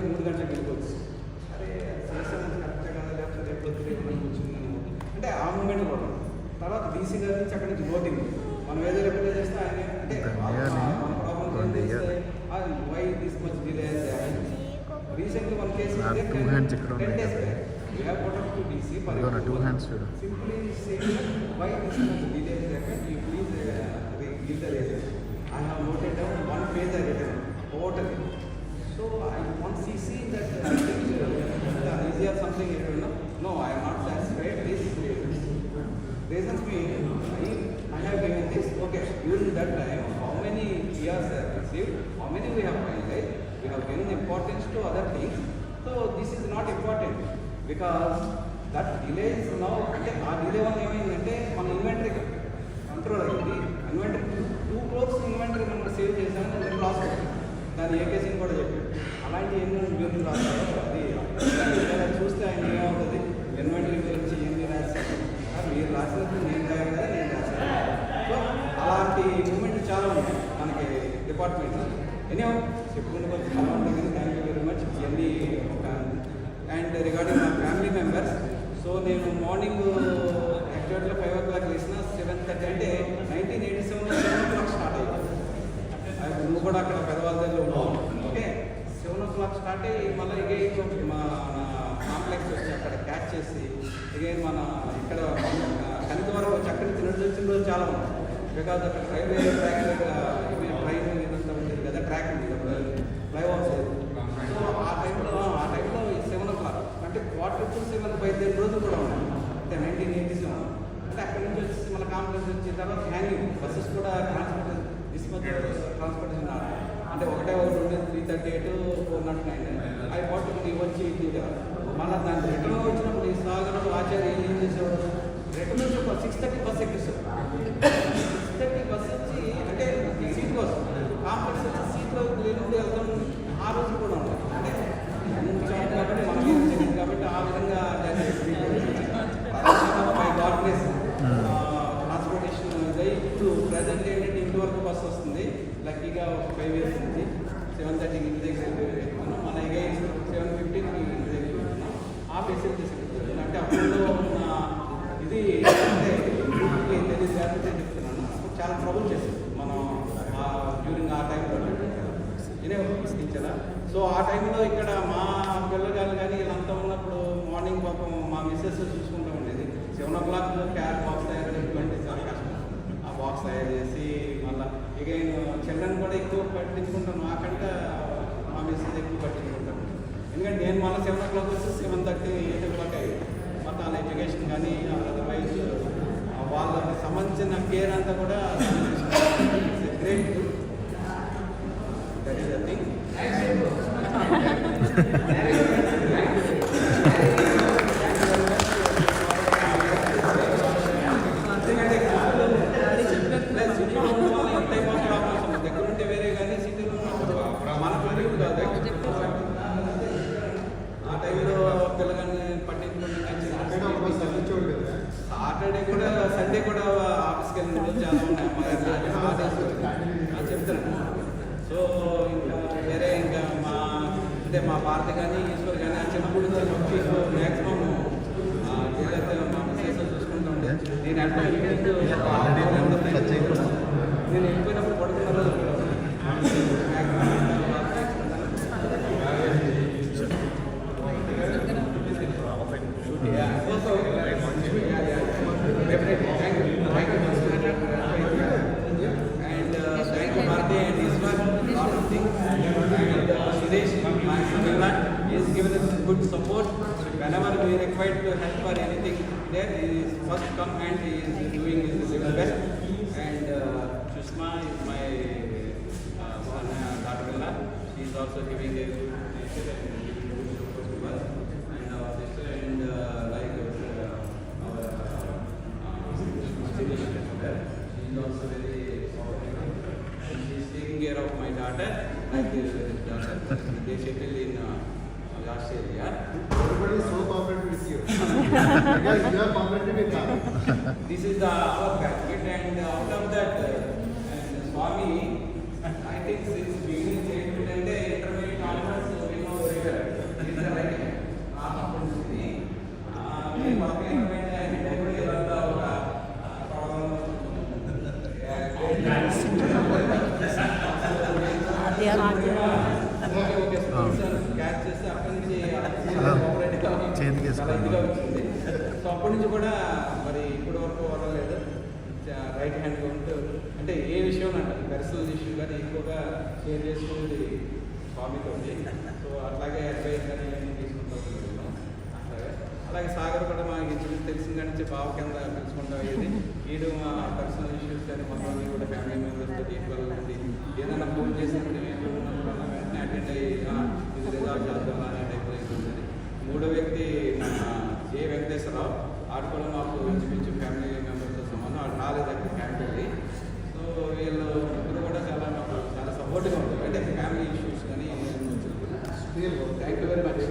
3 గంటలకు వెళ్ళిపోవచ్చు. అరే చేసాము కరెక్టే కదా, లేకపోతే రేపు పొద్దున కూర్చున్నాను అంటే ఆ మూమెంట్ కూడా. తర్వాత డీసీ గారి నుంచి అక్కడి నుంచి నోటింగ్ మనం ఏదో రిప్లై చేస్తే ఆయన అంటే మన problem why this much delay. Recently one case 10 days back we have put up to DC for simply saying why this much delay is happened, you please give the reason. I have noted down one page I written totally. So I want CC that easy or something, you know. No, I am not satisfied. This reasons mean I have given this. Okay, during that time, how many years I have received, how many we have finalized, we have given importance to other things. So this is not important because that delay is now. అంటే ఆ delay వల్ల ఏమైందంటే మన inventory control అయింది. Inventory 2 crores inventory మనం save చేసామని నేను loss అవుతుంది. దాని ఏ కేసుని కూడా చెప్పాడు. అలాంటి ఎన్నో న్యూస్ రాశారు. అది చూస్తే ఆయన ఏమవుతుంది, ఇన్వెంటరీ గురించి ఎన్ని రాశారు, మీరు రాసినట్టు నేను రాయాలి కదా, నేను రాశాను. సో అలాంటి మూమెంట్ చాలా ఉన్నాయి మనకి డిపార్ట్మెంట్లో. ఎన్నో చెప్పుకుంటూ వచ్చి చాలా ఉంటుంది. Thank you very much. ఇవన్నీ ఒక అండ్ రిగార్డింగ్ మా ఫ్యామిలీ మెంబర్స్. సో నేను మార్నింగ్ యాక్చువల్గా 5 o'clock లేసిన 7:30 అంటే 1987 7 o'clock స్టార్ట్ అయ్యింది. నువ్వు కూడా అక్కడ పెద్దవాళ్ళ దగ్గర ఉన్నావు. ఓకే, 7 o'clock స్టార్ట్ అయ్యి మళ్ళీ మా కాంప్లెక్స్ వచ్చి అక్కడ క్యాచ్ చేసి మన ఇక్కడ కనిత వరకు వచ్చి అక్కడి నుంచి నడిచి రోజు చాలా ఉంది. బికాజ్ అక్కడ రైల్వే ట్రాక్ దగ్గర ట్రైన్ ఇదంతా ఉంటుంది కదా, ట్రాక్ ఉంది కదా, ఫ్లైఓవర్స్. సో ఆ టైంలో 7 o'clock అంటే 6:45 బయలుదేరిన రోజు కూడా ఉన్నాయి. అంటే 1987 అంటే అక్కడి నుంచి వచ్చి మళ్ళీ కాంప్లెక్స్ వచ్చిన తర్వాత హ్యాంగింగ్ బస్సెస్ కూడా ట్రాన్స్పోర్టేషన్ ట్రాన్స్పోర్టేషన్ అంటే ఒకటే ఒకటి ఉండేది 338 409 అవి పట్టుకుని వచ్చి మళ్ళీ దాన్ని రిటర్న్ వచ్చినప్పుడు ఈ సాగర్ ఆచార్య ఏం చేసేవాడు, రిటర్న్ నుంచి ఒక 6:30 బస్ ఎక్కిస్తారు. 6:30 బస్ వచ్చి అంటే సీట్ కోసం కాంప్లెక్స్ వచ్చి సీట్లో వెళ్తాం. ఆ రోజు కూడా ఉంటాయి అంటే కాబట్టి మనకి వచ్చింది కాబట్టి ఆ విధంగా బై గాడ్ గ్రేస్ ట్రాన్స్పోర్టేషన్ ఇప్పుడు ప్రజెంట్ ఏంటంటే ఇంటి వరకు బస్సు వస్తుంది. లక్కీగా ఒక 5 years నుంచి 7:30 ఇంటి దగ్గర ఎక్కుతున్నాం. మన 7:15 ఇంటి దగ్గర ఎక్కుతున్నాం. ఆ ఫెసిలిటీస్ అంటే అప్పుడు ఉన్న ఇది అంటే తెలియదు లేకపోతే చెప్తున్నాను. అప్పుడు చాలా ట్రబుల్ చేస్తుంది మనం డ్యూరింగ్ ఆ టైంలో ఇచ్చారా. సో ఆ టైంలో ఇక్కడ మా పిల్లగాళ్ళు కానీ వీళ్ళంతా ఉన్నప్పుడు మార్నింగ్ పాపం మా మిస్సెస్ చూసుకుంటూ ఉండేది. 7 o'clock క్యార్ బాక్స్ తయారు చేయడం చాలా కష్టం. ఆ బాక్స్ తయారు చేసి మళ్ళీ ఇక చిల్డ్రన్ కూడా ఎక్కువ పట్టించుకుంటాను. నాకంటే మా మిస్సెస్ ఎక్కువ పట్టించుకుంటాను. ఎందుకంటే నేను మళ్ళీ 7 o'clock వచ్చి 7:30 8 o'clock అయ్యి మొత్తం వాళ్ళ ఎడ్యుకేషన్ కానీ అదర్వైజ్ వాళ్ళకి సంబంధించిన కేర్ అంతా కూడా great. That is the thing. దగ్గరుంటే వేరే కానీ సిటీలో మన పిల్లలు కాదు. ఆ టైంలో పిల్లగాన్ని పట్టించుకుంటే సాటర్డే కూడా సండే కూడా ఆఫీస్కి వెళ్ళిన చాలా ఉన్నాయి చెప్తున్నాను. సో ఇంకా వేరే ఇంకా మా భారత కానీ ఈశ్వర్ కానీ ఆ చిన్నప్పుడు మ్యాక్సిమం మా మెసేజ్ చూసుకుంటూ ఉండే. నేను నేను వెళ్ళిపోయినప్పుడు పడుకున్న రోజు good support whenever we required to help or anything. There he is first come and he is doing his best. And Sushma is my son, daughter-in-law. She is also giving a good and our sister and like our she is also very and she is taking care of my daughter. Like daughter, they settle in last year. Everybody is so cooperative with you. Because you are cooperative with us. This is our basket, and out of that, and Swami, I think since beginning, intermediate onwards, we know very well. చేతికి చాలా వేసుకోండి. ఇదిగా వచ్చింది. So అప్పటి నుంచి కూడా మరి ఇప్పటి వరకు వదలలేదు. రైట్ హ్యాండ్ ఉంటూ అంటే ఏ విషయం అంటే పర్సనల్ ఇష్యూ కానీ ఎక్కువగా షేర్ చేసుకునేది స్వామితో. సో అట్లాగే అడ్వైస్ కానీ ఇవన్నీ తీసుకుంటూ ఉంటాం. అలాగే సాగర్ కూడా మాకు ఇంచుమించు తెలిసిన కాడి నుంచి బావ కింద తెలుసుకుంటాం. ఇది వీడు మా పర్సనల్ ఇష్యూస్ కానీ మొత్తం కూడా ఫ్యామిలీ మెంబర్స్తో ఈక్వల్ ఉంది. ఏదైనా ఫోన్ చేసినప్పుడు వెంటనే అటెండ్ అయ్యి ఇది రిజాల్వ్ చేద్దాం అనే టైప్లో ఉంటుంది. మూడో వ్యక్తి మన ఏ వెంకటేశ్వరరావు, ఆడు కూడా మాకు ఇంచుమించు ఫ్యామిలీ మెంబర్స్తో సంబంధం. ఆడు రాలేదు అక్కడ ఫ్యామిలీ. సో వీళ్ళు ఇప్పుడు కూడా చాలా మాకు చాలా సపోర్ట్గా ఉంటుంది. అంటే ఫ్యామిలీ ఇష్యూస్ కానీ వచ్చినప్పుడు. Thank you very much.